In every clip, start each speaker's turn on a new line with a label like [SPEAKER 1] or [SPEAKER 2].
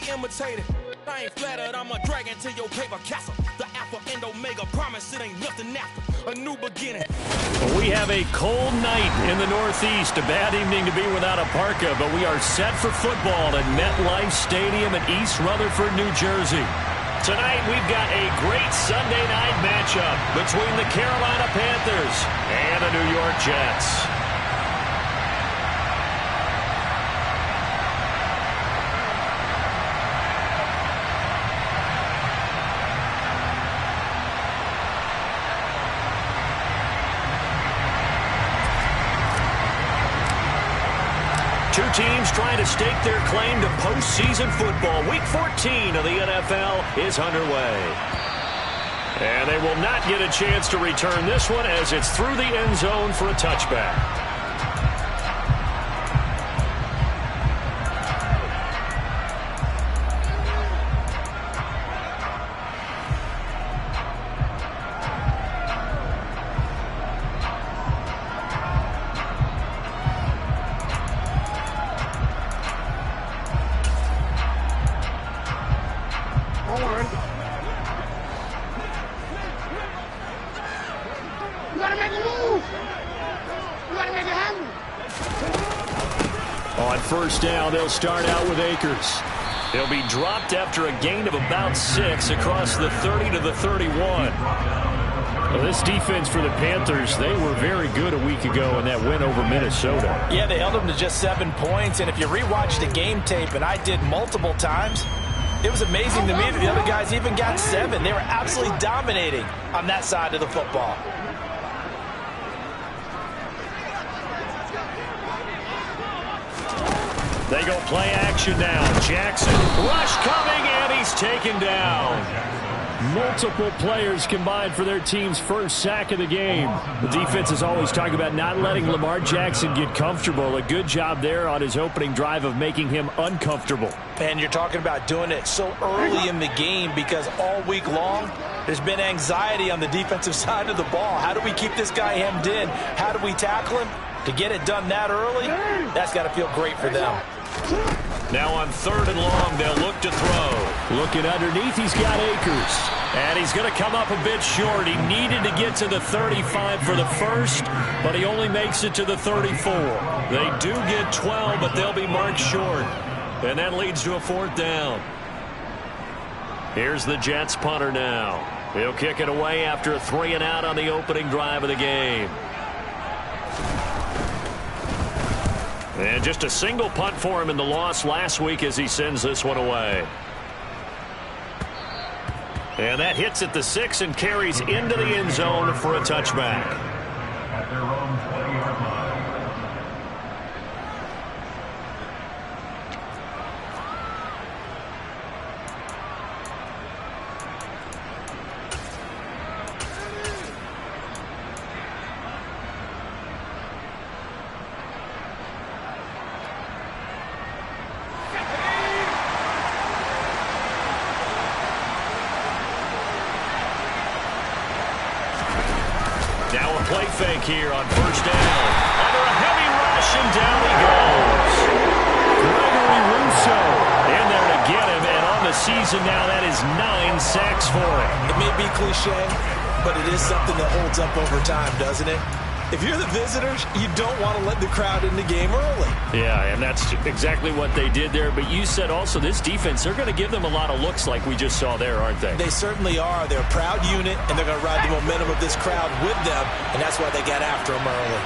[SPEAKER 1] imitated. I ain't flattered, I'm a dragon to your paper castle. The Alpha and Omega promise it ain't nothing after a new beginning.
[SPEAKER 2] We have a cold night in the Northeast. A bad evening to be without a parka, but we are set for football at MetLife Stadium in East Rutherford, New Jersey. Tonight, we've got a great Sunday night matchup between the Carolina Panthers and the New York Jets. Two teams trying to stake their claim to postseason football. Week 14 of the NFL is underway. And they will not get a chance to return this one as it's through the end zone for a touchback. On first down, they'll start out with Akers. He'll be dropped after a gain of about 6 across the 30 to the 31. Well, this defense for the Panthers, they were very good a week ago in that win over Minnesota.
[SPEAKER 3] Yeah, they held them to just 7 points, and if you rewatch the game tape, and I did multiple times, it was amazing to me that the other guys even got 7. They were absolutely dominating on that side of the football.
[SPEAKER 2] They go play action now. Jackson, rush coming, and he's taken down. Multiple players combined for their team's first sack of the game. The defense is always talking about not letting Lamar Jackson get comfortable. A good job there on his opening drive of making him uncomfortable.
[SPEAKER 3] And you're talking about doing it so early in the game because all week long, there's been anxiety on the defensive side of the ball. How do we keep this guy hemmed in? How do we tackle him? To get it done that early, that's got to feel great for them.
[SPEAKER 2] Now on 3rd and long, they'll look to throw. Looking underneath, he's got Akers. And he's going to come up a bit short. He needed to get to the 35 for the first, but he only makes it to the 34. They do get 12, but they'll be marked short. And that leads to a 4th down. Here's the Jets punter now. He'll kick it away after a 3 and out on the opening drive of the game. And just a single punt for him in the loss last week as he sends this one away. And that hits at the 6 and carries into the end zone for a touchback.
[SPEAKER 4] At their own 20-yard line.
[SPEAKER 2] Play fake here on first down. Under a heavy rush, and down he goes. Gregory Rousseau in there to get him, and on the season now, that is 9 sacks for him.
[SPEAKER 3] It may be cliche, but it is something that holds up over time, doesn't it? If you're the visitors, you don't want to let the crowd in the game early.
[SPEAKER 2] Yeah, and that's exactly what they did there. But you said also this defense, they're going to give them a lot of looks like we just saw there, aren't they?
[SPEAKER 3] They certainly are. They're a proud unit, and they're going to ride the momentum of this crowd with them, and that's why they got after them early.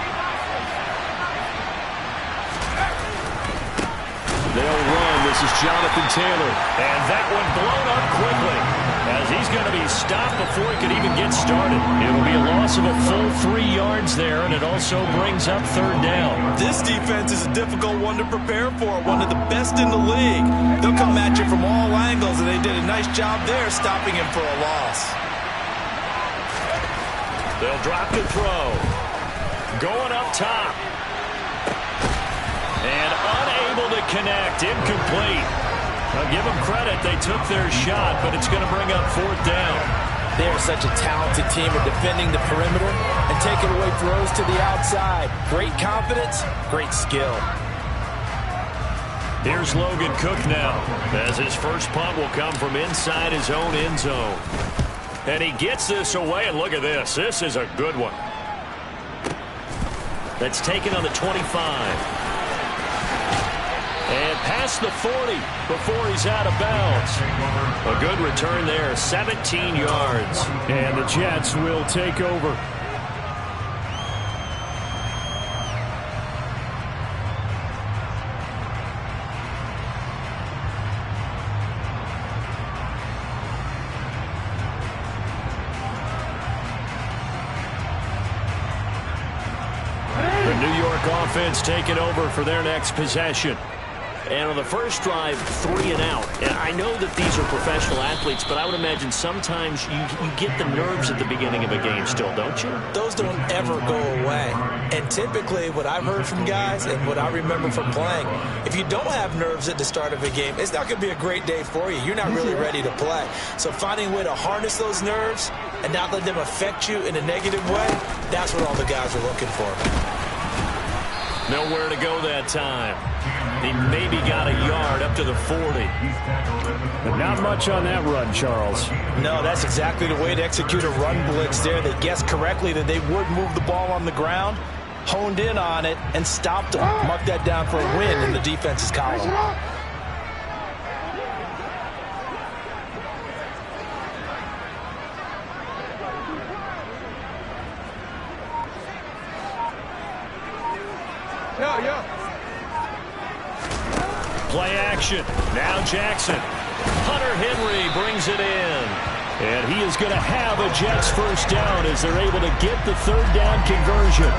[SPEAKER 2] They'll run. This is Jonathan Taylor. And that one blown up quickly as he's going to be stopped before he could even get started. It'll be a loss of a full 3 yards there, and it also brings up 3rd down.
[SPEAKER 3] This defense is a difficult one to prepare for, one of the best in the league. They'll come at you from all angles, and they did a nice job there stopping him for a loss.
[SPEAKER 2] They'll drop to throw. Going up top. And unable to connect. Incomplete. I'll give them credit. They took their shot, but it's going to bring up 4th down.
[SPEAKER 3] They are such a talented team at defending the perimeter and taking away throws to the outside. Great confidence, great skill.
[SPEAKER 2] Here's Logan Cook now, as his first punt will come from inside his own end zone. And he gets this away, and look at this. This is a good one. That's taken on the 25. And past the 40 before he's out of bounds. A good return there, 17 yards.
[SPEAKER 5] And the Jets will take over.
[SPEAKER 2] New York offense taking over for their next possession. And on the first drive, 3 and out. And I know that these are professional athletes, but I would imagine sometimes you get the nerves at the beginning of a game still, don't you?
[SPEAKER 3] Those don't ever go away. And typically what I've heard from guys and what I remember from playing, if you don't have nerves at the start of a game, it's not going to be a great day for you. You're not really ready to play. So finding a way to harness those nerves and not let them affect you in a negative way, that's what all the guys are looking for.
[SPEAKER 2] Nowhere to go that time. He maybe got a yard up to the 40.
[SPEAKER 5] But not much on that run, Charles.
[SPEAKER 3] No, that's exactly the way to execute a run blitz there. They guessed correctly that they would move the ball on the ground, honed in on it, and stopped them. Mark that down for a win in the defense's column.
[SPEAKER 2] Play action. Now Jackson. Hunter Henry brings it in.
[SPEAKER 5] And he is going to have a Jets first down as they're able to get the third down conversion.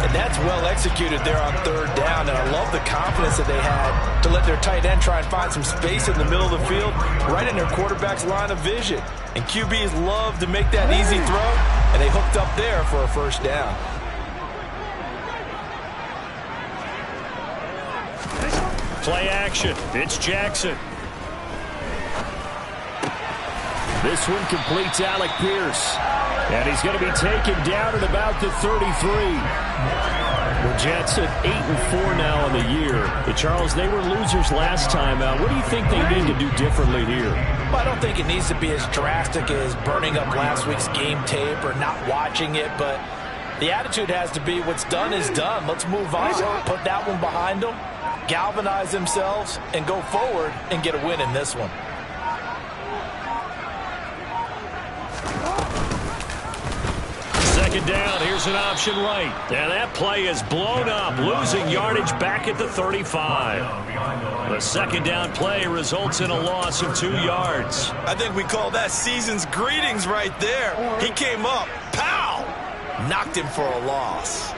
[SPEAKER 3] And that's well executed there on third down. And I love the confidence that they had to let their tight end try and find some space in the middle of the field, right in their quarterback's line of vision. And QBs love to make that easy throw, and they hooked up there for a first down.
[SPEAKER 2] Play action. It's Jackson.
[SPEAKER 5] This one completes Alec Pierce. And he's going to be taken down at about the 33. The Jets at 8-4 now on the year. But Charles, they were losers last time out. What do you think they need to do differently here?
[SPEAKER 3] Well, I don't think it needs to be as drastic as burning up last week's game tape or not watching it, but the attitude has to be what's done is done. Let's move on. Put that one behind them, galvanize themselves, and go forward and get a win in this one.
[SPEAKER 2] Second down, here's an option right. And that play is blown up, losing yardage back at the 35. The second down play results in a loss of 2 yards.
[SPEAKER 3] I think we call that season's greetings right there. He came up, pow! Knocked him for a loss.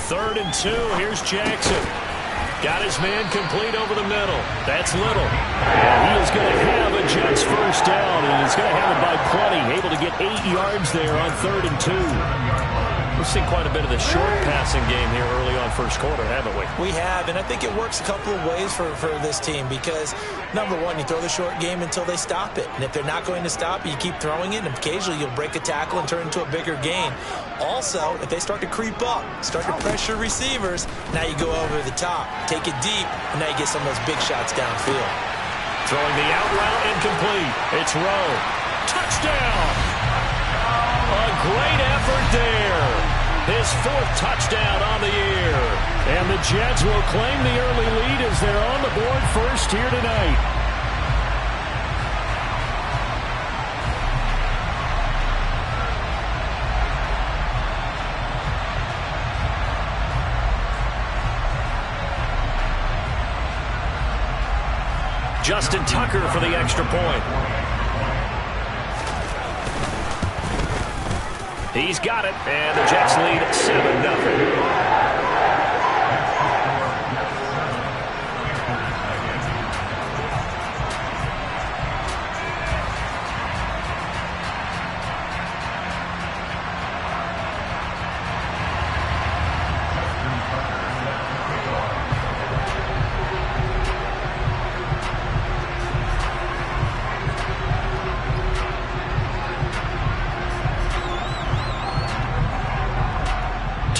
[SPEAKER 2] Third and 2, here's Jackson. Got his man complete over the middle. That's Little.
[SPEAKER 5] And he is going to have a Jets first down, and he's going to have it by plenty. Able to get 8 yards there on 3rd and 2.
[SPEAKER 2] We've seen quite a bit of the short passing game here early on first quarter, haven't we?
[SPEAKER 3] We have, and I think it works a couple of ways for this team because, number one, you throw the short game until they stop it. And if they're not going to stop it, you keep throwing it, and occasionally you'll break a tackle and turn it into a bigger gain. Also, if they start to creep up, start to pressure receivers, now you go over the top, take it deep, and now you get some of those big shots downfield.
[SPEAKER 2] Throwing the out route incomplete. It's Rowe. Touchdown! A great effort there. His 4th touchdown on the year.
[SPEAKER 5] And the Jets will claim the early lead as they're on the board first here tonight.
[SPEAKER 2] Justin Tucker for the extra point. He's got it, and the Jets lead 7-0.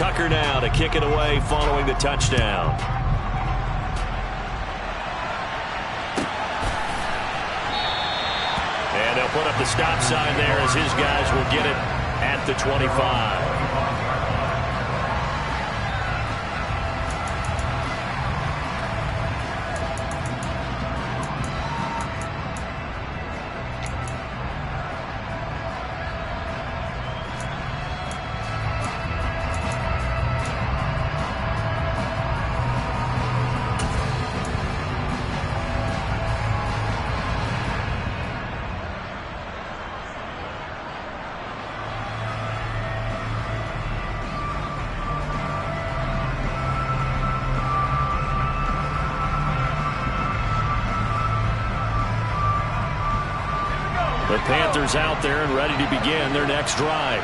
[SPEAKER 2] Tucker now to kick it away following the touchdown. And they'll put up the stop sign there as his guys will get it at the 25. The Panthers out there and ready to begin their next drive.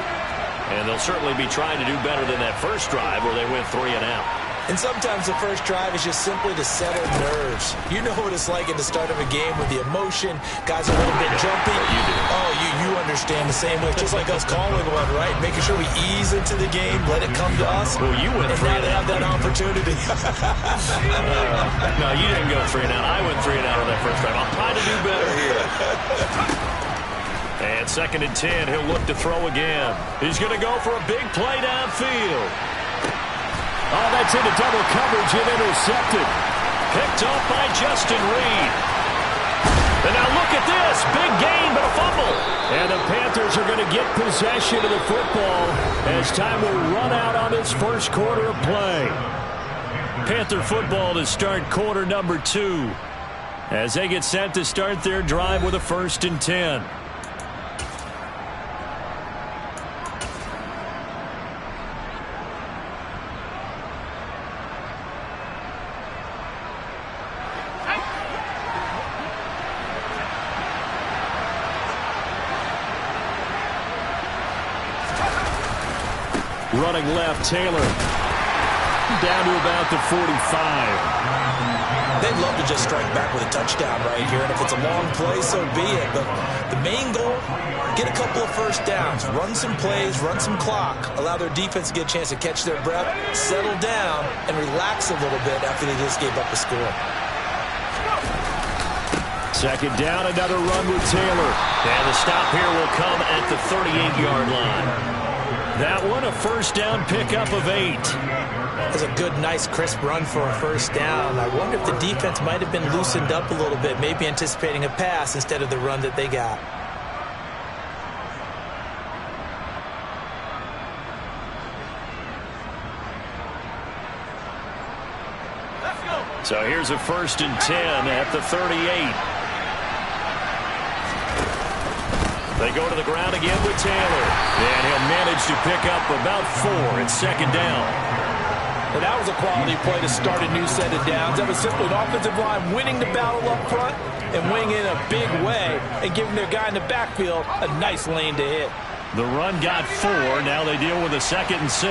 [SPEAKER 2] And they'll certainly be trying to do better than that first drive where they went 3 and out.
[SPEAKER 3] And sometimes the first drive is just simply to settle nerves. You know what it's like at the start of a game with the emotion. Guys are a little bit jumpy.
[SPEAKER 2] You do.
[SPEAKER 3] Oh, you understand the same way. Just like us calling one, right? Making sure we ease into the game, let it come to us.
[SPEAKER 2] Well, you went 3
[SPEAKER 3] and now they have that opportunity.
[SPEAKER 2] No, you didn't go 3 and out. I went 3 and out on that first drive. I'll try to do better here. And 2nd and 10, he'll look to throw again. He's going to go for a big play downfield.
[SPEAKER 5] Oh, that's into double coverage and intercepted.
[SPEAKER 2] Picked up by Justin Reed. And now look at this. Big gain, but a fumble.
[SPEAKER 5] And the Panthers are going to get possession of the football as time will run out on this first quarter of play.
[SPEAKER 2] Panther football to start quarter number 2 as they get set to start their drive with a 1st and 10.
[SPEAKER 5] Running left, Taylor. Down to about the 45.
[SPEAKER 3] They'd love to just strike back with a touchdown right here, and if it's a long play, so be it. But the main goal, get a couple of first downs, run some plays, run some clock, allow their defense to get a chance to catch their breath, settle down, and relax a little bit after they just gave up a score.
[SPEAKER 5] 2nd down, another run with Taylor.
[SPEAKER 2] And the stop here will come at the 38-yard line. That one, a 1st down pickup of 8.
[SPEAKER 3] That's a good, nice, crisp run for a 1st down. I wonder if the defense might have been loosened up a little bit, maybe anticipating a pass instead of the run that they got.
[SPEAKER 2] So here's a 1st and 10 at the 38. They go to the ground again with Taylor. And he'll manage to pick up about 4 at 2nd down.
[SPEAKER 3] And that was a quality play to start a new set of downs. That was simply an offensive line winning the battle up front and winning in a big way and giving their guy in the backfield a nice lane to hit.
[SPEAKER 2] The run got 4. Now they deal with a 2nd and 6.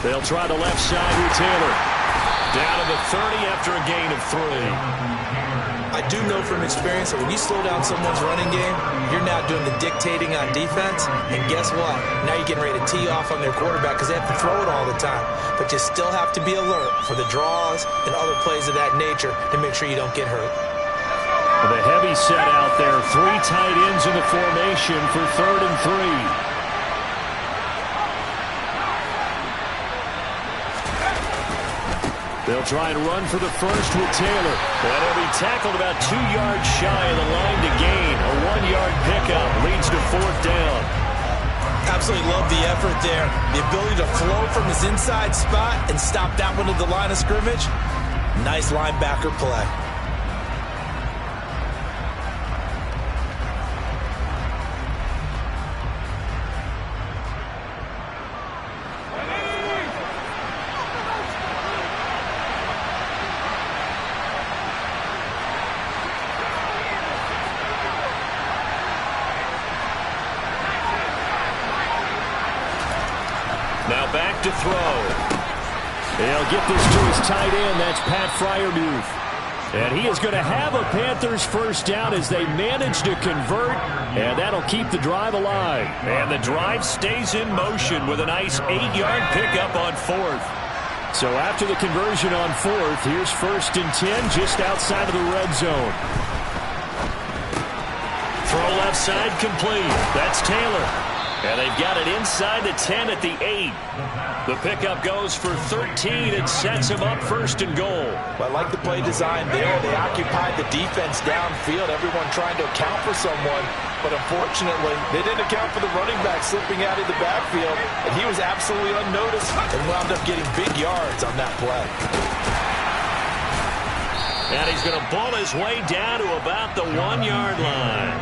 [SPEAKER 2] They'll try the left side with Taylor. Down to the 30 after a gain of 3.
[SPEAKER 3] I do know from experience that when you slow down someone's running game, you're now doing the dictating on defense. And guess what? Now you're getting ready to tee off on their quarterback because they have to throw it all the time. But you still have to be alert for the draws and other plays of that nature to make sure you don't get hurt.
[SPEAKER 5] The heavy set out there. 3 tight ends in the formation for 3rd and 3. They'll try and run for the 1st with Taylor.
[SPEAKER 2] And he'll be tackled about 2 yards shy of the line to gain. A 1-yard pickup leads to 4th down.
[SPEAKER 3] Absolutely love the effort there. The ability to flow from his inside spot and stop that one at the line of scrimmage. Nice linebacker play.
[SPEAKER 2] Now back to throw.
[SPEAKER 5] He'll get this to his tight end. That's Pat Freiermuth. And he is going to have a Panthers first down as they manage to convert, and that'll keep the drive alive.
[SPEAKER 2] And the drive stays in motion with a nice 8-yard pickup on 4th.
[SPEAKER 5] So after the conversion on 4th, here's 1st and 10 just outside of the red zone.
[SPEAKER 2] Throw left side complete. That's Taylor. And they've got it inside the 10 at the 8. The pickup goes for 13 and sets him up 1st and goal.
[SPEAKER 3] Well, I like the play design there. They occupied the defense downfield, everyone trying to account for someone. But unfortunately, they didn't account for the running back slipping out of the backfield. And he was absolutely unnoticed and wound up getting big yards on that play.
[SPEAKER 2] And he's going to ball his way down to about the 1-yard line.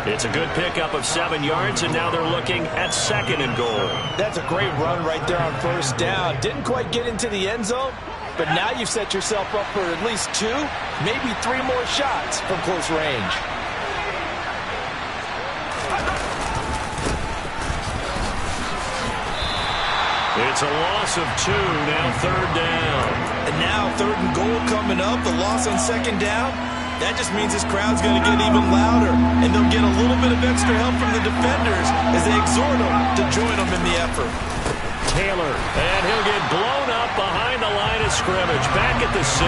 [SPEAKER 2] It's a good pickup of 7 yards, and now they're looking at 2nd and goal.
[SPEAKER 3] That's a great run right there on 1st down. Didn't quite get into the end zone, but now you've set yourself up for at least 2, maybe 3 more shots from close range.
[SPEAKER 2] It's a loss of 2, now 3rd down.
[SPEAKER 3] And now 3rd and goal coming up, the loss on 2nd down. That just means this crowd's going to get even louder, and they'll get a little bit of extra help from the defenders as they exhort them to join them in the effort.
[SPEAKER 2] Taylor, and he'll get blown up behind the line of scrimmage, back at the 6.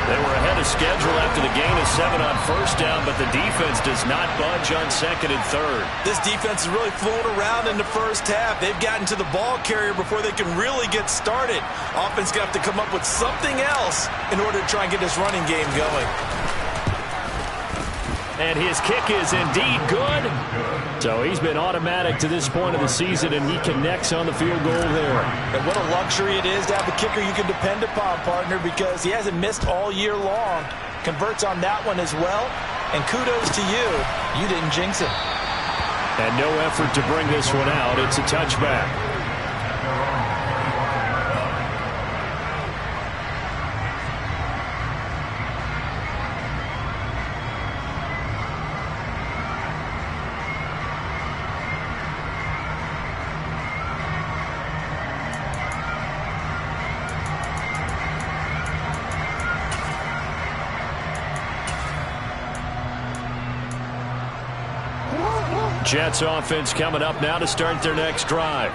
[SPEAKER 2] They were ahead of schedule after the gain of 7 on 1st down, but the defense does not budge on 2nd and 3rd.
[SPEAKER 3] This defense is really flown around in the first half. They've gotten to the ball carrier before they can really get started. Offense going to have to come up with something else in order to try and get this running game going.
[SPEAKER 2] And his kick is indeed good.
[SPEAKER 5] So he's been automatic to this point of the season, and he connects on the field goal there.
[SPEAKER 3] And what a luxury it is to have a kicker you can depend upon, partner, because he hasn't missed all year long. Converts on that one as well. And kudos to you. You didn't jinx him.
[SPEAKER 5] And no effort to bring this one out. It's a touchback. Jets offense coming up now to start their next drive.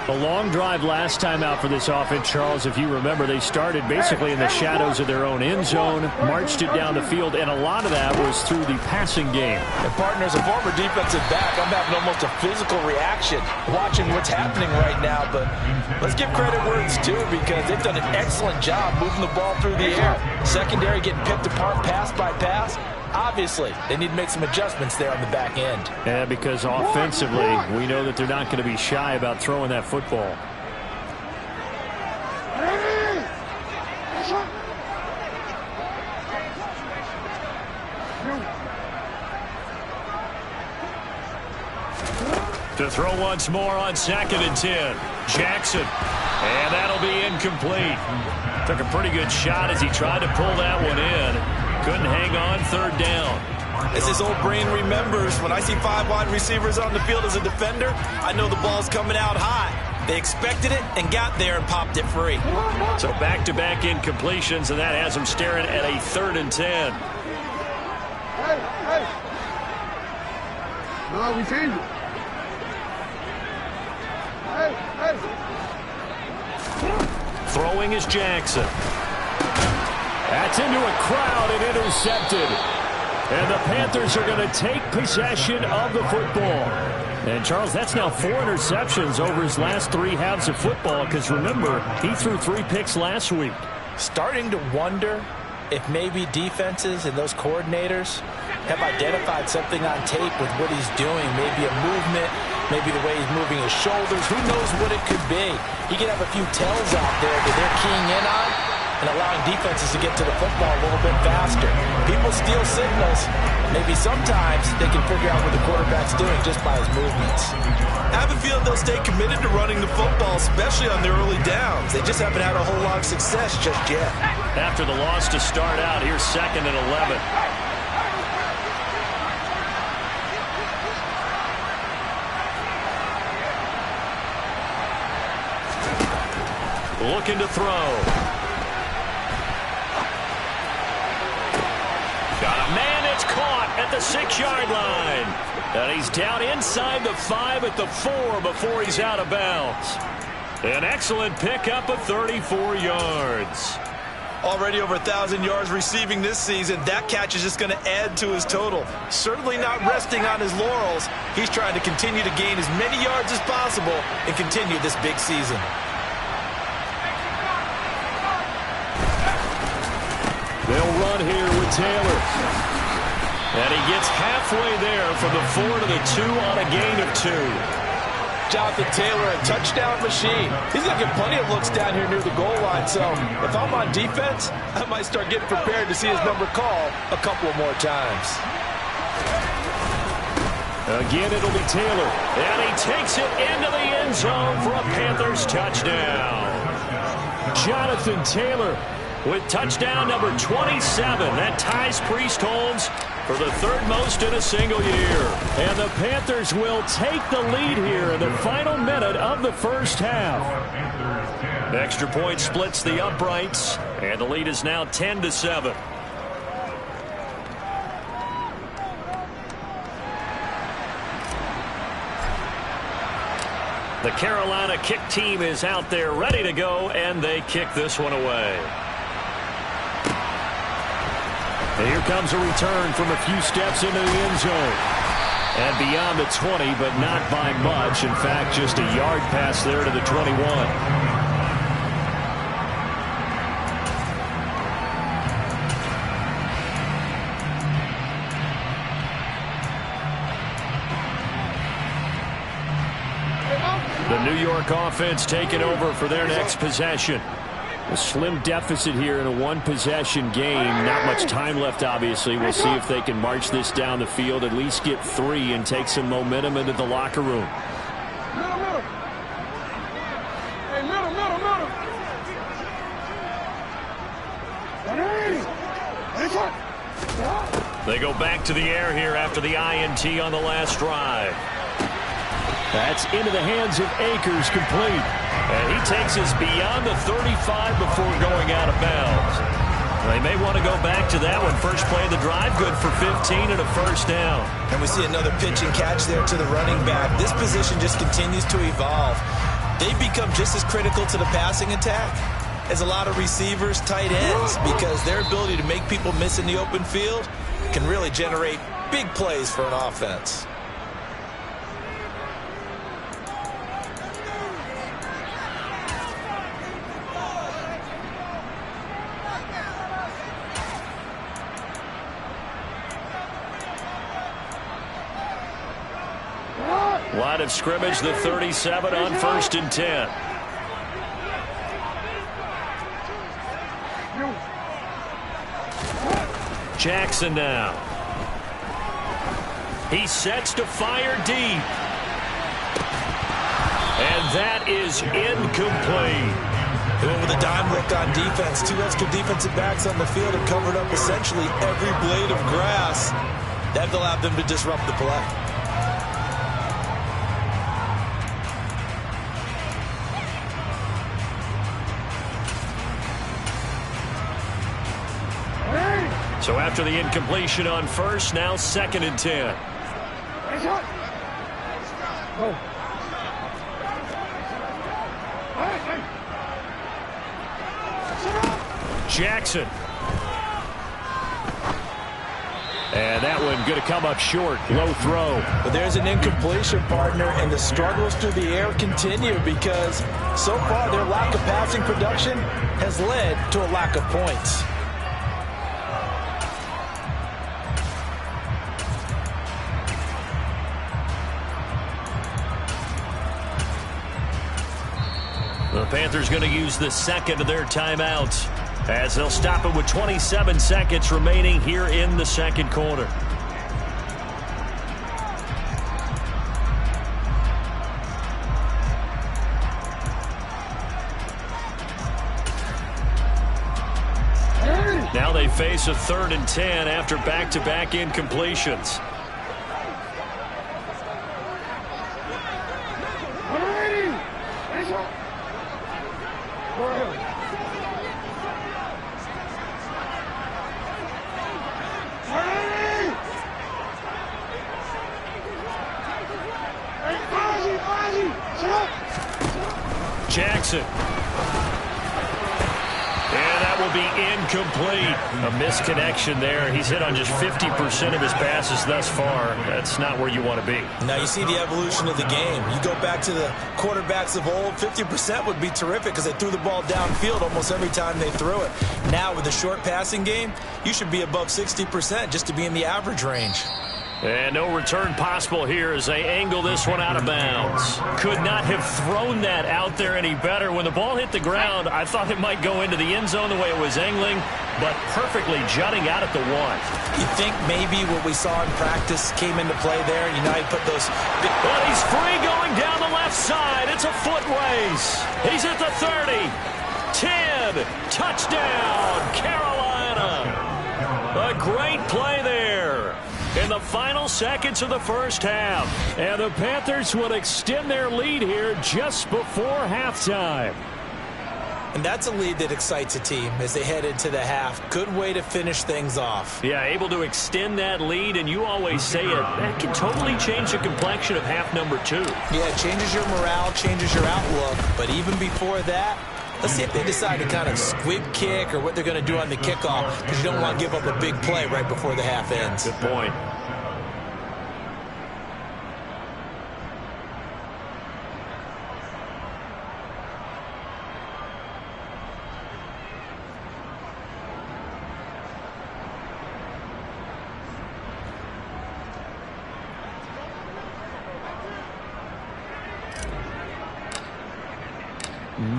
[SPEAKER 5] A long drive last time out for this offense, Charles. If you remember, they started basically in the shadows of their own end zone, marched it down the field, and a lot of that was through the passing game.
[SPEAKER 3] And partner, as a former defensive back, I'm having almost a physical reaction watching what's happening right now. But let's give credit where it's due, because they've done an excellent job moving the ball through the air. Secondary getting picked apart pass by pass. Obviously, they need to make some adjustments there on the back end.
[SPEAKER 5] Yeah, because offensively, we know that they're not going to be shy about throwing that football.
[SPEAKER 2] To throw once more on 2nd and 10. Jackson. And that'll be incomplete. Took a pretty good shot as he tried to pull that one in. Couldn't hang on 3rd down.
[SPEAKER 3] As his old brain remembers, when I see 5 wide receivers on the field as a defender, I know the ball's coming out high. They expected it and got there and popped it free.
[SPEAKER 2] So back-to-back incompletions, and that has them staring at a 3rd and 10.
[SPEAKER 6] No, we changed it.
[SPEAKER 2] Throwing is Jackson.
[SPEAKER 5] That's into a crowd and intercepted. And the Panthers are going to take possession of the football. And, Charles, that's now 4 interceptions over his last 3 halves of football, because, remember, he threw 3 picks last week.
[SPEAKER 3] Starting to wonder if maybe defenses and those coordinators have identified something on tape with what he's doing. Maybe a movement, maybe the way he's moving his shoulders. Who knows what it could be? He could have a few tells out there that they're keying in on and allowing defenses to get to the football a little bit faster. People steal signals. Maybe sometimes they can figure out what the quarterback's doing just by his movements. I have a feeling they'll stay committed to running the football, especially on their early downs. They just haven't had a whole lot of success just yet.
[SPEAKER 2] After the loss to start out, here's 2nd and 11. Looking to throw. at the 6-yard line. And he's down inside the 5 at the 4 before he's out of bounds. An excellent pickup of 34 yards.
[SPEAKER 3] Already over 1,000 yards receiving this season. That catch is just going to add to his total. Certainly not resting on his laurels. He's trying to continue to gain as many yards as possible and continue this big season.
[SPEAKER 2] They'll run here with Taylor. And he gets halfway there from the 4 to the 2 on a gain of 2.
[SPEAKER 3] Jonathan Taylor, a touchdown machine. He's going to get plenty of looks down here near the goal line. So if I'm on defense, I might start getting prepared to see his number called a couple more times.
[SPEAKER 2] Again, it'll be Taylor. And he takes it into the end zone for a Panthers touchdown. Jonathan Taylor with touchdown number 27. That ties Priest-Holmes for the 3rd most in a single year. And the Panthers will take the lead here in the final minute of the first half. Extra point splits the uprights, and the lead is now 10-7. The Carolina kick team is out there ready to go, and they kick this one away. And here comes a return from a few steps into the end zone. And beyond the 20, but not by much. In fact, just a yard pass there to the 21. The New York offense taking over for their next possession. A slim deficit here in a one-possession game. Not much time left, obviously. We'll see if they can march this down the field, at least get 3, and take some momentum into the locker room. They go back to the air here after the INT on the last drive. That's into the hands of Akers, complete. And he takes us beyond the 35 before going out of bounds. They may want to go back to that one. First play of the drive, good for 15 and a first down.
[SPEAKER 3] And we see another pitch and catch there to the running back. This position just continues to evolve. They become just as critical to the passing attack as a lot of receivers, tight ends, because their ability to make people miss in the open field can really generate big plays for an offense.
[SPEAKER 2] Line of scrimmage, the 37 on 1st and 10. Jackson now. He sets to fire deep. And that is incomplete.
[SPEAKER 3] They went with a dime look on defense. 2 extra defensive backs on the field and covered up essentially every blade of grass. That allowed them to disrupt the play.
[SPEAKER 2] So after the incompletion on 1st, now 2nd and 10. Jackson. And that one going to come up short. Low throw.
[SPEAKER 3] But there's an incompletion, partner, and the struggles through the air continue because so far their lack of passing production has led to a lack of points.
[SPEAKER 2] The Panthers going to use the 2nd of their timeouts as they'll stop it with 27 seconds remaining here in the 2nd quarter. Now they face a 3rd and 10 after back-to-back incompletions. Jackson. And that will be incomplete. A misconnection there. He's hit on just 50% of his passes thus far. That's not where you want to be.
[SPEAKER 3] Now you see the evolution of the game. You go back to the quarterbacks of old, 50% would be terrific because they threw the ball downfield almost every time they threw it. Now with the short passing game, you should be above 60% just to be in the average range.
[SPEAKER 2] And no return possible here as they angle this one out of bounds. Could not have thrown that out there any better. When the ball hit the ground, I thought it might go into the end zone the way it was angling, but perfectly jutting out at the 1.
[SPEAKER 3] You think maybe what we saw in practice came into play there? You know, he put those...
[SPEAKER 2] But he's free going down the left side. It's a foot race. He's at the 30. 10. Touchdown, Carolina. A great play there in the final seconds of the first half. And the Panthers will extend their lead here just before halftime.
[SPEAKER 3] And that's a lead that excites a team as they head into the half. Good way to finish things off.
[SPEAKER 2] Yeah, able to extend that lead, and you always say it, that can totally change the complexion of half number 2.
[SPEAKER 3] Yeah, it changes your morale, changes your outlook. But even before that, let's see if they decide to kind of squib kick or what they're going to do on the kickoff, because you don't want to give up a big play right before the half ends.
[SPEAKER 2] Good point.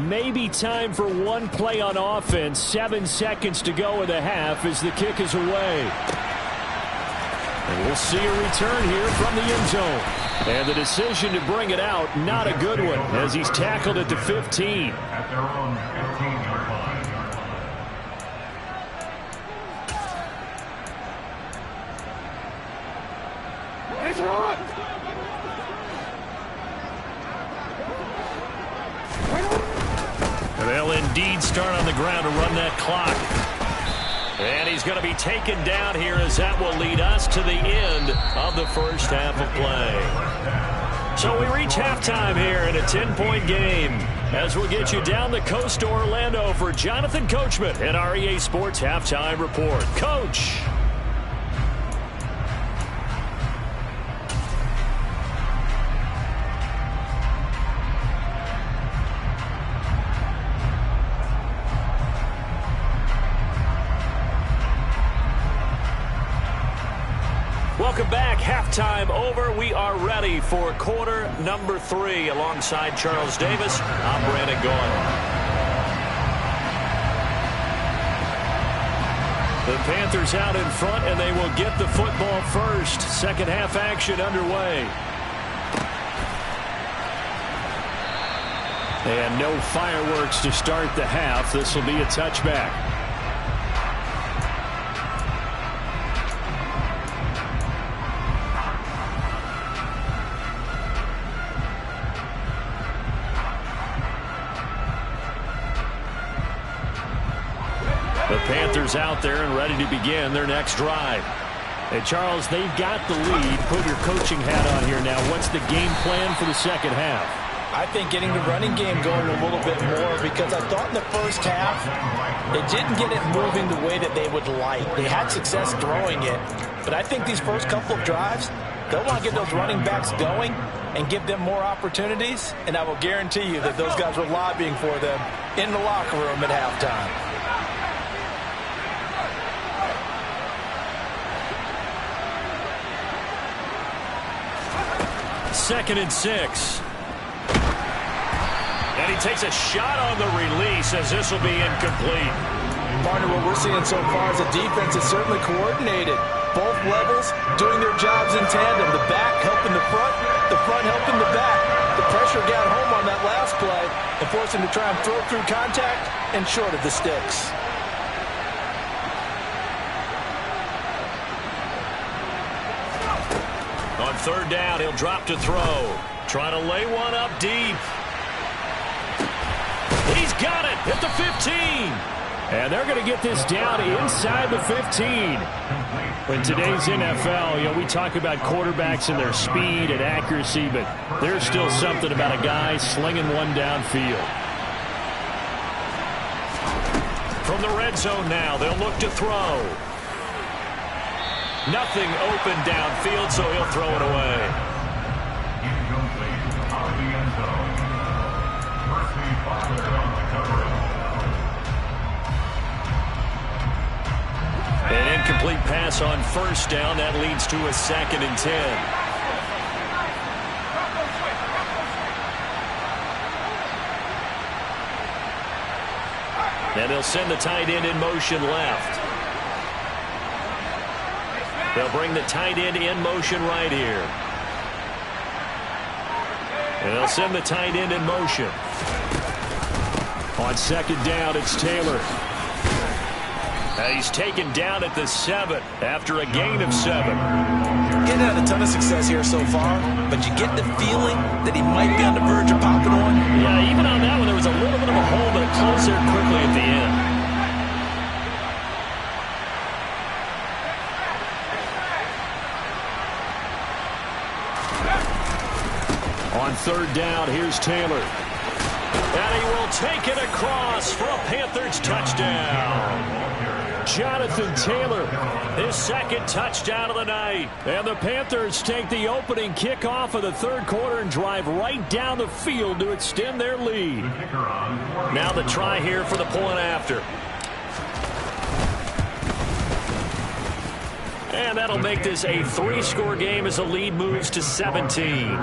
[SPEAKER 2] Maybe time for one play on offense. 7 seconds to go in the half as the kick is away. And we'll see a return here from the end zone. And the decision to bring it out, not a good one, as he's tackled at the 15.
[SPEAKER 4] At their own 15-yard line.
[SPEAKER 2] They'll indeed start on the ground to run that clock. And he's going to be taken down here as that will lead us to the end of the first half of play. So we reach halftime here in a 10-point game as we'll get you down the coast to Orlando for Jonathan Coachman and our EA Sports Halftime Report. Coach. Welcome back. Halftime over. We are ready for quarter number 3. Alongside Charles Davis, I'm Brandon Gaudin. The Panthers out in front, and they will get the football first. Second half action underway. And no fireworks to start the half. This will be a touchback. The Panthers out there and ready to begin their next drive. Hey, Charles, they've got the lead. Put your coaching hat on here now. What's the game plan for the second half?
[SPEAKER 3] I think getting the running game going a little bit more, because I thought in the first half they didn't get it moving the way that they would like. They had success throwing it, but I think these first couple of drives, they'll want to get those running backs going and give them more opportunities, and I will guarantee you that those guys were lobbying for them in the locker room at halftime.
[SPEAKER 2] Second and 6. And he takes a shot on the release as this will be incomplete.
[SPEAKER 3] Partner, what we're seeing so far is the defense is certainly coordinated. Both levels doing their jobs in tandem. The back helping the front helping the back. The pressure got home on that last play and forced him to try and throw through contact and short of the sticks.
[SPEAKER 2] On third down, he'll drop to throw. Trying to lay one up deep. He's got it at the 15.
[SPEAKER 5] And they're going to get this down inside the 15. In today's NFL, we talk about quarterbacks and their speed and accuracy, but there's still something about a guy slinging one downfield. From the red zone now, they'll look to throw. Nothing open downfield, so he'll throw it away. An incomplete pass on first down. That leads to a 2nd and 10. And they'll send the tight end in motion left. They'll bring the tight end in motion right here. And they'll send the tight end in motion. On 2nd down, it's Taylor. He's taken down at the 7 after a gain of 7.
[SPEAKER 3] Getting had a ton of success here so far, but you get the feeling that he might be on the verge of popping one.
[SPEAKER 5] Yeah, even on that one, there was a little bit of a hole, but it closed there quickly at the end. On 3rd down, here's Taylor. And he will take it across for a Panthers touchdown. Jonathan Taylor, his 2nd touchdown of the night. And the Panthers take the opening kickoff of the 3rd quarter and drive right down the field to extend their lead. Now the try here for the point after. And that'll make this a 3-score game as the lead moves to 17.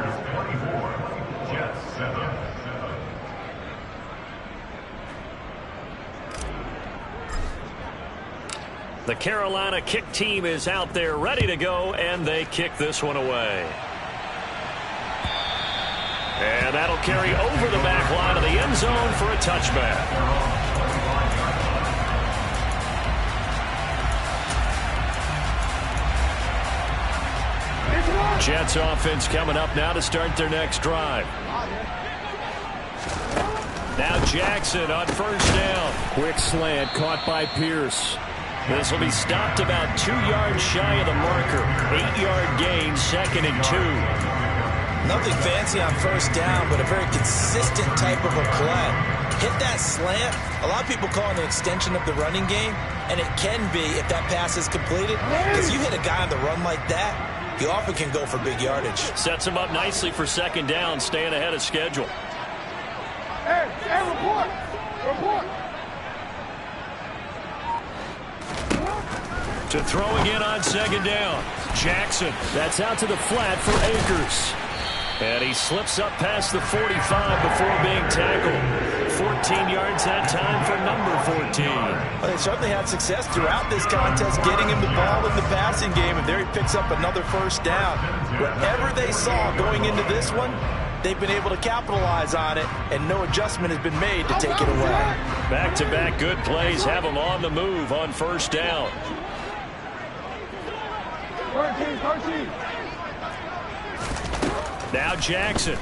[SPEAKER 5] The Carolina kick team is out there ready to go, and they kick this one away. And that'll carry over the back line of the end zone for a touchback. Jets offense coming up now to start their next drive. Now Jackson on 1st down. Quick slant caught by Pierce. This will be stopped about 2 yards shy of the marker. 8-yard gain, 2nd and 2.
[SPEAKER 3] Nothing fancy on 1st down, but a very consistent type of a play. Hit that slant. A lot of people call it an extension of the running game, and it can be if that pass is completed. Because you hit a guy on the run like that, he often can go for big yardage.
[SPEAKER 5] Sets him up nicely for 2nd down, staying ahead of schedule.
[SPEAKER 6] Hey, report! Report!
[SPEAKER 5] To throw again on 2nd down. Jackson. That's out to the flat for Akers. And he slips up past the 45 before being tackled. 14 yards that time for number 14.
[SPEAKER 3] Well, they certainly had success throughout this contest getting him the ball in the passing game, and there he picks up another 1st down. Whatever they saw going into this one, they've been able to capitalize on it, and no adjustment has been made to take it away.
[SPEAKER 5] Back-to-back good plays have him on the move on 1st down.
[SPEAKER 6] 13.
[SPEAKER 5] Now Jackson.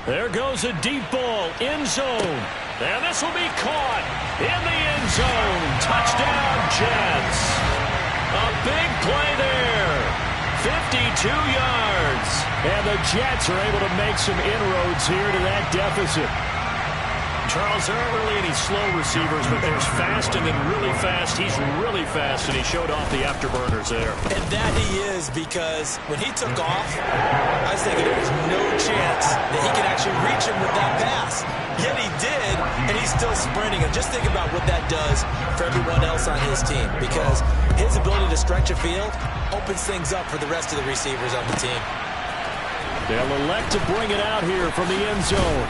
[SPEAKER 5] There goes a deep ball, end zone. And this will be caught in the end zone. Touchdown, Jets. A big play there. 52 yards. And the Jets are able to make some inroads here to that deficit. Charles, there aren't really any slow receivers, but there's fast and then really fast. He's really fast, and he showed off the afterburners there.
[SPEAKER 3] And that he is, because when he took off, I was thinking there was no chance that he could actually reach him with that pass. Yet he did, and he's still sprinting. And just think about what that does for everyone else on his team, because his ability to stretch a field opens things up for the rest of the receivers on the team.
[SPEAKER 5] They'll elect to bring it out here from the end zone.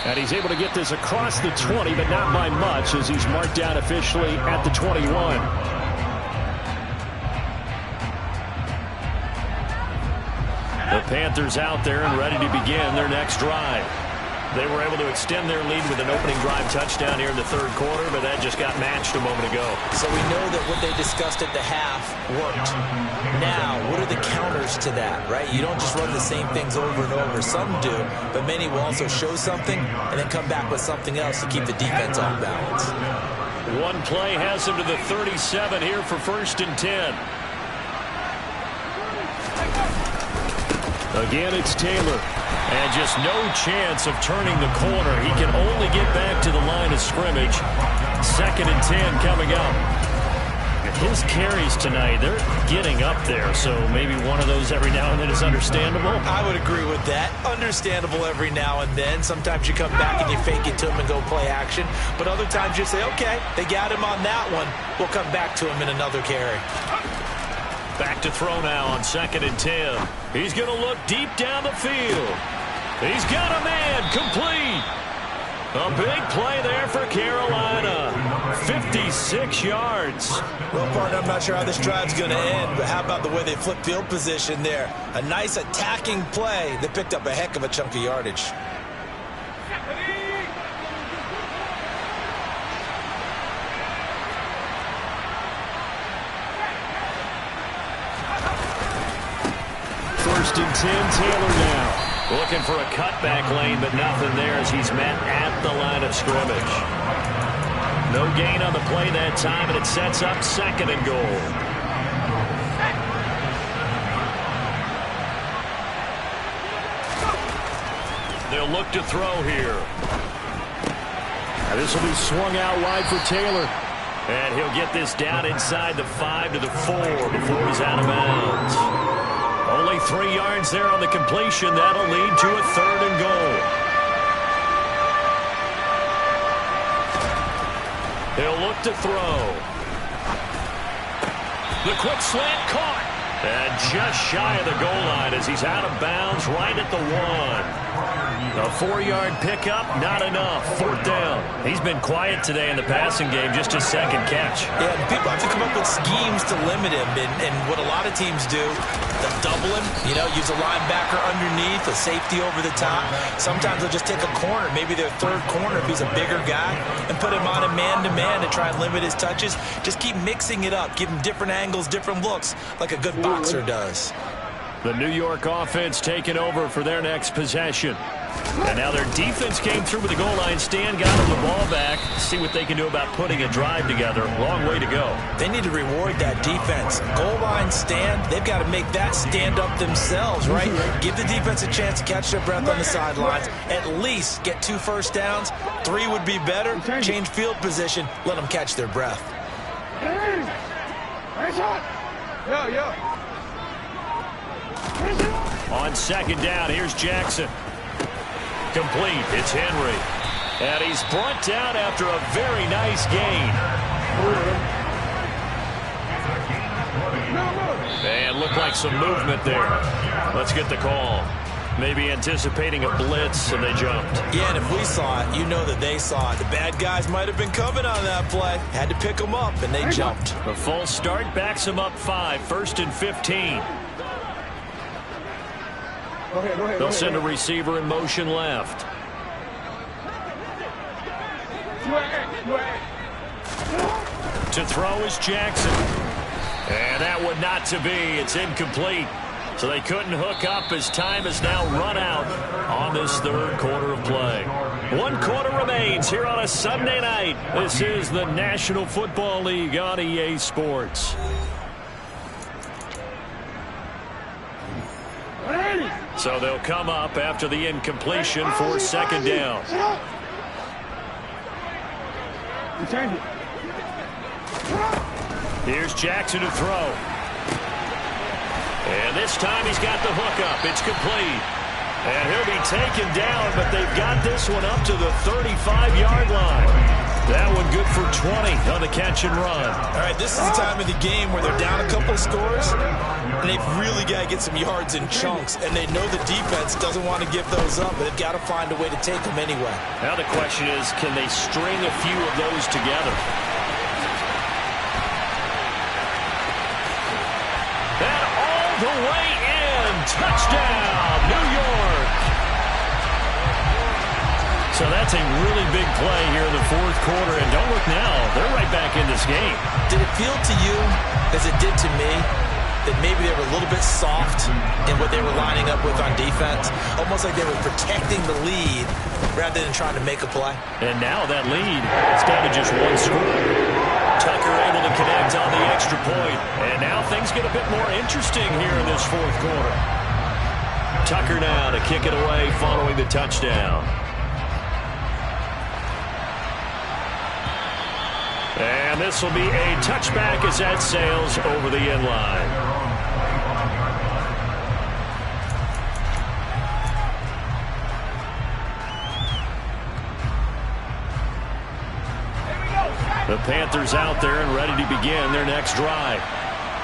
[SPEAKER 5] And he's able to get this across the 20, but not by much, as he's marked down officially at the 21. The Panthers out there and ready to begin their next drive. They were able to extend their lead with an opening drive touchdown here in the 3rd quarter, but that just got matched a moment ago.
[SPEAKER 3] So we know that what they discussed at the half worked. Now, what are the counters approach to that, right? You don't just run the same things over and over. Some do, but many will also show something and then come back with something else to keep the defense off balance.
[SPEAKER 2] One play has him to the 37 here for 1st and 10. Again, it's Taylor. And just no chance of turning the corner. He can only get back to the line of scrimmage. 2nd and 10 coming up. His carries tonight, they're getting up there, so maybe one of those every now and then is understandable.
[SPEAKER 3] I would agree with that. Understandable every now and then. Sometimes you come back and you fake it to him and go play action. But other times you say, okay, they got him on that one. We'll come back to him in another carry.
[SPEAKER 2] Back to throw now on 2nd and 10. He's going to look deep down the field. He's got a man, complete. A big play there for Carolina. 56 yards.
[SPEAKER 3] Well, partner, I'm not sure how this drive's going to end, but how about the way they flip field position there? A nice attacking play that picked up a heck of a chunk of yardage.
[SPEAKER 2] First and 10, Taylor now. Looking for a cutback lane, but nothing there as he's met at the line of scrimmage. No gain on the play that time, and it sets up 2nd and goal. They'll look to throw here.
[SPEAKER 5] This will be swung out wide for Taylor.
[SPEAKER 2] And he'll get this down inside the 5 to the 4 before he's out of bounds. Only 3 yards there on the completion. That'll lead to a 3rd and goal. He'll look to throw. The quick slant caught. And just shy of the goal line as he's out of bounds right at the 1. A 4-yard pickup, not enough. 4th down. He's been quiet today in the passing game, just his 2nd catch.
[SPEAKER 3] Yeah, people have to come up with schemes to limit him, and what a lot of teams do, they'll double him, use a linebacker underneath, a safety over the top. Sometimes they'll just take a corner, maybe their 3rd corner if he's a bigger guy, and put him on a man-to-man to try and limit his touches. Just keep mixing it up, give him different angles, different looks, like a good boxer does.
[SPEAKER 2] The New York offense taking over for their next possession. And now their defense came through with the goal line stand, got them the ball back. See what they can do about putting a drive together. Long way to go.
[SPEAKER 3] They need to reward that defense. Goal line stand, they've got to make that stand up themselves, right? Give the defense a chance to catch their breath on the sidelines. At least get 2 first downs. 3 would be better. Change field position. Let them catch their breath.
[SPEAKER 2] On 2nd down, here's Jackson. Complete. It's Henry. And he's brought down after a very nice gain. And looked like some movement there. Let's get the call. Maybe anticipating a blitz, and they jumped.
[SPEAKER 3] Yeah, and if we saw it, you know that they saw it. The bad guys might have been coming on that play. Had to pick them up, and they jumped.
[SPEAKER 2] The full start backs them up 5. 1st and 15. They'll send a receiver in motion left. To throw is Jackson. And that one not to be. It's incomplete. So they couldn't hook up as time has now run out on this 3rd quarter of play. 1 quarter remains here on a Sunday night. This is the National Football League on EA Sports. So they'll come up after the incompletion for 2nd down. Here's Jackson to throw. And this time he's got the hook up. It's complete. And he'll be taken down, but they've got this one up to the 35-yard line. That one good for 20 on the catch and run.
[SPEAKER 3] All right, this is the time of the game where they're down a couple scores, and they've really got to get some yards in chunks, and they know the defense doesn't want to give those up, but they've got to find a way to take them anyway.
[SPEAKER 2] Now the question is, can they string a few of those together? And all the way in. Touchdown, New York. So that's a really big play here in the 4th quarter. And don't look now, they're right back in this game.
[SPEAKER 3] Did it feel to you, as it did to me, that maybe they were a little bit soft in what they were lining up with on defense. Almost like they were protecting the lead rather than trying to make a play.
[SPEAKER 2] And now that lead is down to just one score. Tucker able to connect on the extra point. And now things get a bit more interesting here in this fourth quarter. Tucker now to kick it away following the touchdown. And this will be a touchback as that sails over the end line. The Panthers out there and ready to begin their next drive.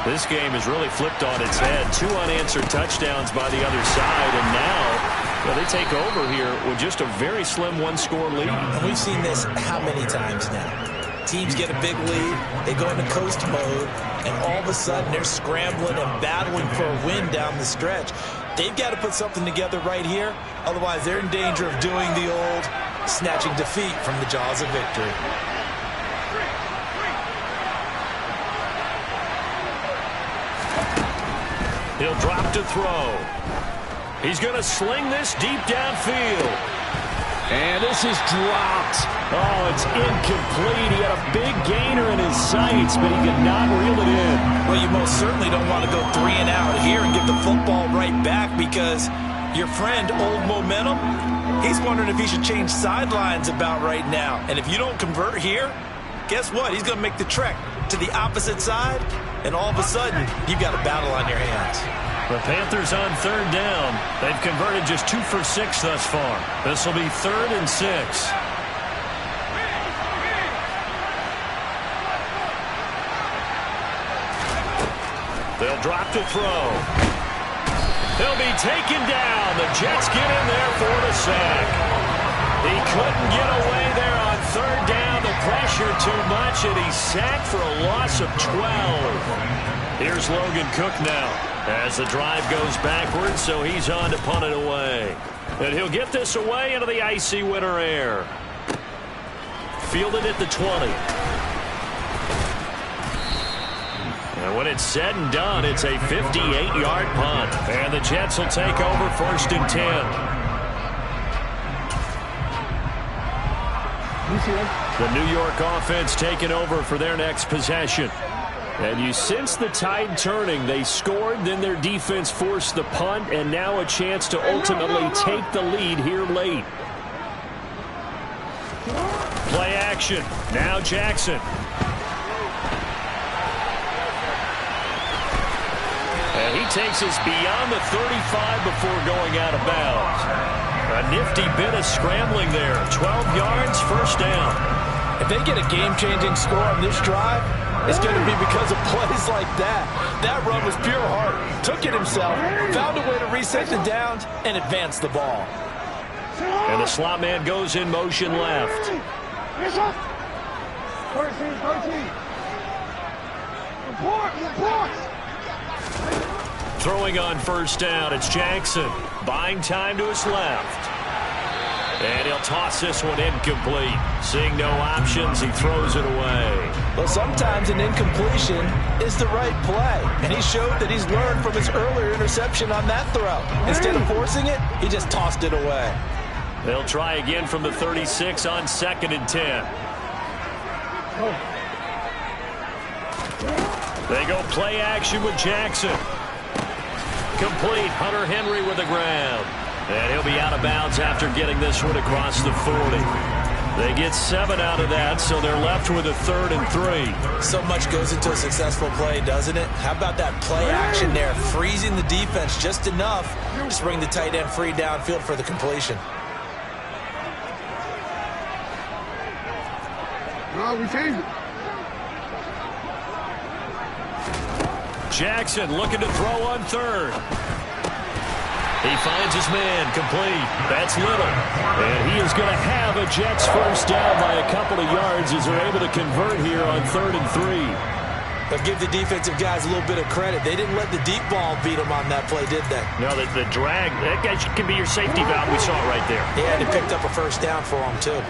[SPEAKER 2] This game has really flipped on its head. 2 unanswered touchdowns by the other side, and now they take over here with just a very slim one-score lead.
[SPEAKER 3] And we've seen this how many times now? Teams get a big lead, they go into coast mode, and all of a sudden they're scrambling and battling for a win down the stretch. They've got to put something together right here, otherwise they're in danger of doing the old snatching defeat from the jaws of victory.
[SPEAKER 2] He'll drop to throw. He's going to sling this deep downfield. And this is dropped. Oh, it's incomplete. He had a big gainer in his sights, but he could not reel it in.
[SPEAKER 3] Well, you most certainly don't want to go 3 and out here and get the football right back, because your friend, Old Momentum, he's wondering if he should change sidelines about right now. And if you don't convert here, guess what? He's going to make the trek to the opposite side, and all of a sudden, you've got a battle on your hands.
[SPEAKER 2] The Panthers on 3rd down. They've converted just 2 for 6 thus far. This will be 3rd and 6. They'll drop to throw. He'll be taken down. The Jets get in there for the sack. He couldn't get away there on 3rd down. The pressure too much, and he's sacked for a loss of 12. Here's Logan Cook now as the drive goes backwards, so he's on to punt it away. And he'll get this away into the icy winter air. Fielded at the 20. And when it's said and done, it's a 58-yard punt. And the Jets will take over 1st and 10. The New York offense taking over for their next possession. And you sense the tide turning. They scored, then their defense forced the punt, and now a chance to ultimately take the lead here late. Play action. Now Jackson. And he takes us beyond the 35 before going out of bounds. A nifty bit of scrambling there. 12 yards, 1st down.
[SPEAKER 3] If they get a game-changing score on this drive, it's going to be because of plays like that. That run was pure heart. Took it himself, found a way to reset the downs, and advance the ball.
[SPEAKER 2] And the slot man goes in motion left.
[SPEAKER 6] 13. Report.
[SPEAKER 2] Throwing on 1st down, it's Jackson. Buying time to his left. And he'll toss this one incomplete. Seeing no options, he throws it away.
[SPEAKER 3] Well, sometimes an incompletion is the right play. And he showed that he's learned from his earlier interception on that throw. Instead of forcing it, he just tossed it away.
[SPEAKER 2] They'll try again from the 36 on 2nd and 10. They go play action with Jackson. Complete. Hunter Henry with the ground. And he'll be out of bounds after getting this one across the 40. They get 7 out of that, so they're left with a 3rd and 3.
[SPEAKER 3] So much goes into a successful play, doesn't it? How about that play action there? Freezing the defense just enough to bring the tight end free downfield for the completion.
[SPEAKER 6] No, we changed it.
[SPEAKER 2] Jackson looking to throw on 3rd. He finds his man, complete. That's Little. And he is going to have a Jets 1st down by a couple of yards as they're able to convert here on 3rd and 3.
[SPEAKER 3] But give the defensive guys a little bit of credit. They didn't let the deep ball beat them on that play, did they?
[SPEAKER 2] No, the drag, that guy can be your safety valve. We saw it right there.
[SPEAKER 3] Yeah, and it picked up a 1st down for them, too.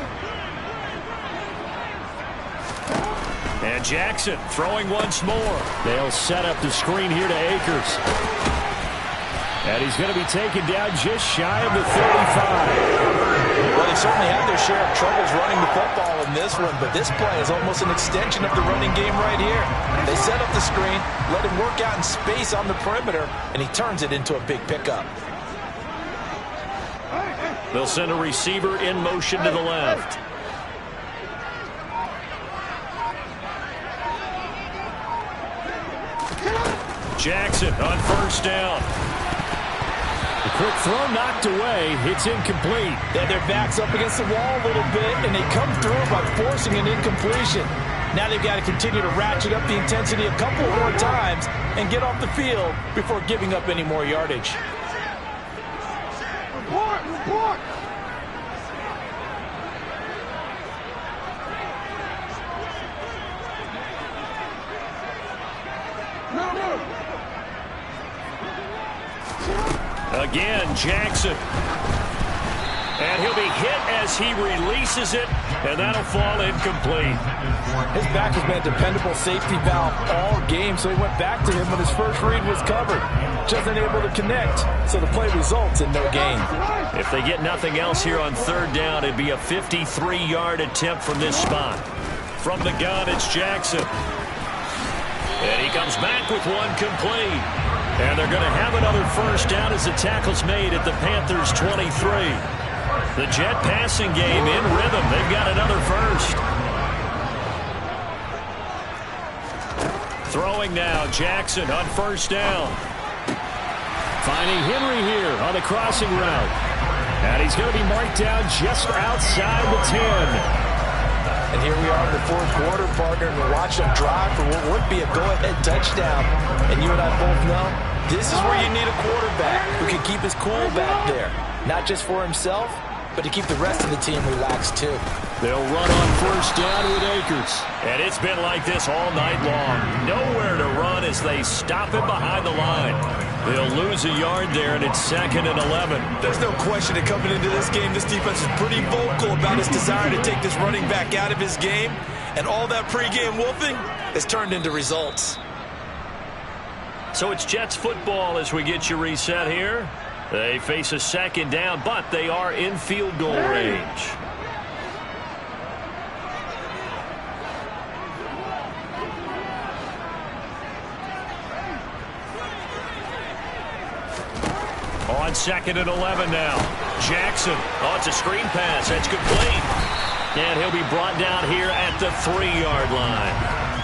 [SPEAKER 2] And Jackson throwing once more. They'll set up the screen here to Akers.
[SPEAKER 5] And he's going to be taken down just shy of the 35.
[SPEAKER 3] Well, they certainly had their share of troubles running the football in this one, but this play is almost an extension of the running game right here. They set up the screen, let him work out in space on the perimeter, and he turns it into a big pickup.
[SPEAKER 2] They'll send a receiver in motion to the left. Jackson on first down.
[SPEAKER 5] The quick throw knocked away. It's incomplete.
[SPEAKER 3] They had their backs up against the wall a little bit, and they come through by forcing an incompletion. Now they've got to continue to ratchet up the intensity a couple more times and get off the field before giving up any more yardage.
[SPEAKER 6] Report! Report!
[SPEAKER 2] Again, Jackson. And he'll be hit as he releases it, and that'll fall incomplete.
[SPEAKER 3] His back has been a dependable safety valve all game, so he went back to him when his first read was covered. Just unable to connect, so the play results in no gain.
[SPEAKER 2] If they get nothing else here on third down, it'd be a 53-yard attempt from this spot. From the gun, it's Jackson. And he comes back with one complete. And they're going to have another first down as the tackle's made at the Panthers' 23. The Jet passing game in rhythm. They've got another first. Throwing now, Jackson on first down.
[SPEAKER 5] Finding Henry here on the crossing route. And he's going to be marked down just outside the 10.
[SPEAKER 3] And here we are in the fourth quarter, partner, and we watch them drive for what would be a go-ahead touchdown. And you and I both know this is where you need a quarterback who can keep his cool back there. Not just for himself, but to keep the rest of the team relaxed too.
[SPEAKER 2] They'll run on first down with Akers. And it's been like this all night long. Nowhere to run as they stop him behind the line. They'll lose a yard there, and it's 2nd and 11.
[SPEAKER 3] There's no question that coming into this game, this defense is pretty vocal about his desire to take this running back out of his game. And all that pregame wolfing has turned into results.
[SPEAKER 2] So it's Jets football as we get you reset here. They face a second down, but they are in field goal range. On 2nd and 11 now. Jackson. Oh, it's a screen pass. That's complete. And he'll be brought down here at the 3-yard line.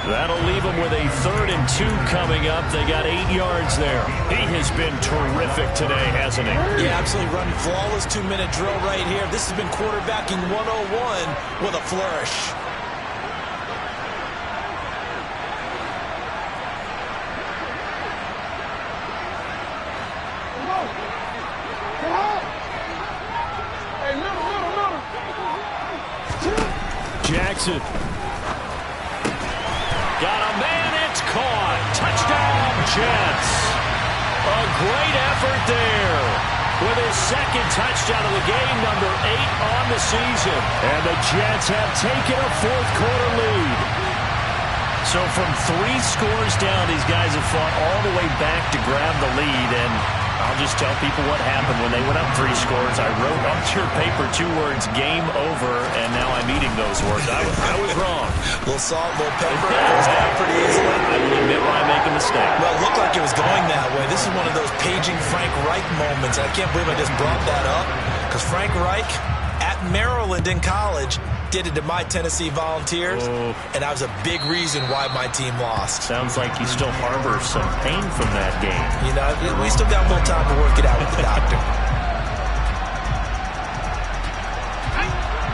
[SPEAKER 2] That'll leave them with a 3rd and 2 coming up. They got 8 yards there. He has been terrific today, hasn't he?
[SPEAKER 3] Yeah, absolutely running flawless 2-minute drill right here. This has been quarterbacking 101 with a flourish.
[SPEAKER 2] Jackson. Got a man, it's caught. Touchdown, Jets. A great effort there. With his 2nd touchdown of the game, number 8 on the season. And the Jets have taken a 4th quarter lead. So from 3 scores down, these guys have fought all the way back to grab the lead. And I'll just tell people what happened when they went up 3 scores. I wrote on your paper 2 words, game over, and now I'm eating those words. I was wrong.
[SPEAKER 3] A little salt, a little pepper, it goes down pretty easily.
[SPEAKER 2] I will admit when I make a mistake.
[SPEAKER 3] Well, it looked like it was going that way. This is one of those paging Frank Reich moments. I can't believe I just brought that up, because Frank Reich at Maryland in college did it to my Tennessee Volunteers, and that was a big reason why my team lost.
[SPEAKER 2] Sounds like you still harbor some pain from that game.
[SPEAKER 3] You know, we still got a little time to work it out with the doctor.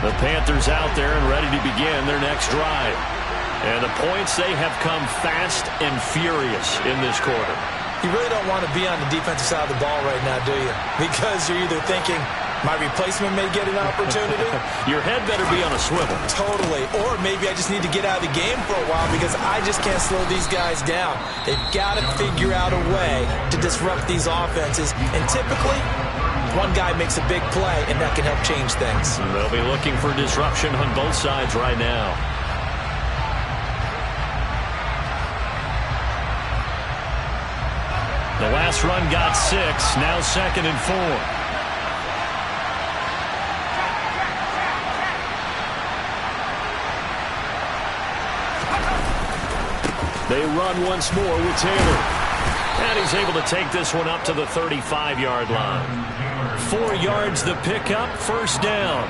[SPEAKER 2] The Panthers out there and ready to begin their next drive. And the points, they have come fast and furious in this quarter.
[SPEAKER 3] You really don't want to be on the defensive side of the ball right now, do you? Because you're either thinking, my replacement may get an opportunity.
[SPEAKER 2] Your head better be on a swivel.
[SPEAKER 3] Totally. Or maybe I just need to get out of the game for a while because I just can't slow these guys down. They've got to figure out a way to disrupt these offenses. And typically, one guy makes a big play, and that can help change things.
[SPEAKER 2] They'll be looking for disruption on both sides right now. The last pass run got 6. Now 2nd and 4. They run once more with Taylor. And he's able to take this one up to the 35-yard line. 4 yards the pickup, 1st down.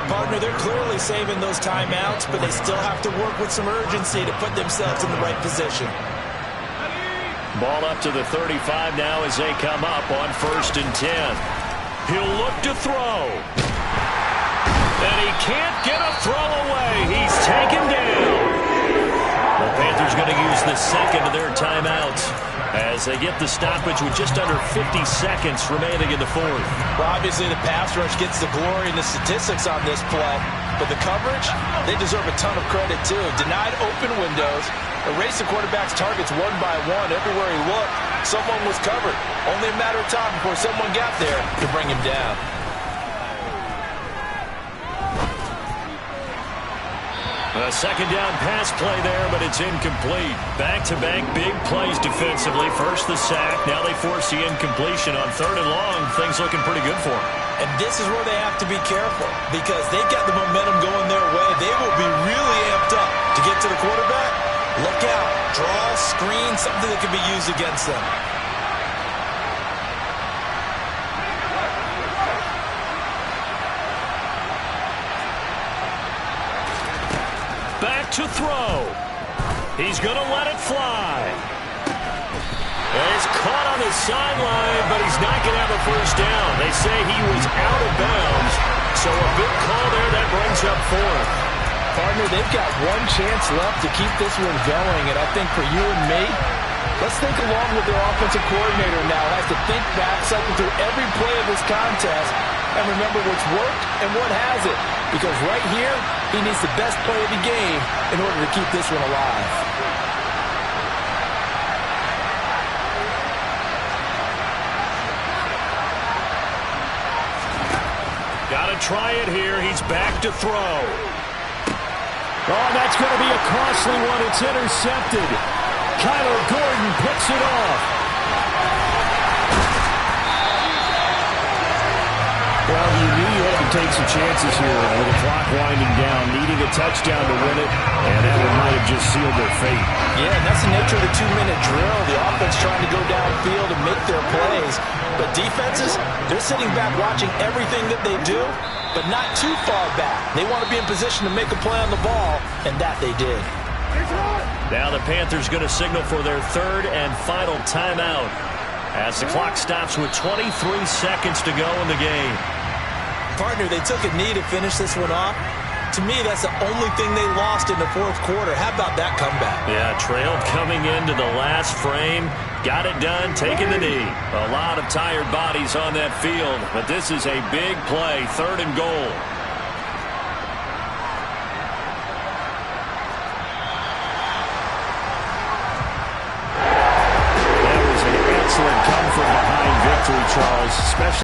[SPEAKER 3] Partner, they're clearly saving those timeouts, but they still have to work with some urgency to put themselves in the right position.
[SPEAKER 2] Ball up to the 35 now as they come up on 1st and 10. He'll look to throw. And he can't get a throw away. He's taken down. The Panthers going to use the 2nd of their timeouts as they get the stoppage with just under 50 seconds remaining in the 4th.
[SPEAKER 3] Well, obviously the pass rush gets the glory and the statistics on this play, but the coverage, they deserve a ton of credit too. Denied open windows, erased the quarterback's targets one by one. Everywhere he looked, someone was covered. Only a matter of time before someone got there to bring him down.
[SPEAKER 2] A 2nd down pass play there, but it's incomplete. Back-to-back big plays defensively. First the sack, now they force the incompletion on 3rd and long. Things looking pretty good for them.
[SPEAKER 3] And this is where they have to be careful because they got the momentum going their way. They will be really amped up to get to the quarterback. Look out. Draw, screen, something that can be used against them.
[SPEAKER 2] Back to throw. He's going to let it fly. And he's caught on the sideline, but he's not going to have a 1st down. They say he was out of bounds, so a big call there that brings up 4th.
[SPEAKER 3] Partner, they've got one chance left to keep this one going, and I think for you and me, let's think along with their offensive coordinator now. Has to think back, cycle through every play of this contest, and remember what's worked and what hasn't. Because right here, he needs the best play of the game in order to keep this one alive.
[SPEAKER 2] Got to try it here. He's back to throw. Oh, that's going to be a costly one. It's intercepted. Kyler Gordon picks it off.
[SPEAKER 5] Well, you knew you had to take some chances here with the clock winding down, needing a touchdown to win it, and that one might have just sealed their fate.
[SPEAKER 3] Yeah, and that's the nature of the 2-minute drill. The offense trying to go downfield and make their plays. But defenses, they're sitting back watching everything that they do, but not too far back. They want to be in position to make a play on the ball, and that they did.
[SPEAKER 2] Now the Panthers going to signal for their 3rd and final timeout as the clock stops with 23 seconds to go in the game.
[SPEAKER 3] Partner, they took a knee to finish this one off. To me, that's the only thing they lost in the 4th quarter. How about that comeback?
[SPEAKER 2] Yeah, trailed coming into the last frame. Got it done, taking the knee. A lot of tired bodies on that field, but this is a big play, 3rd and goal.
[SPEAKER 5] That was an excellent come-from-behind victory, Charles, especially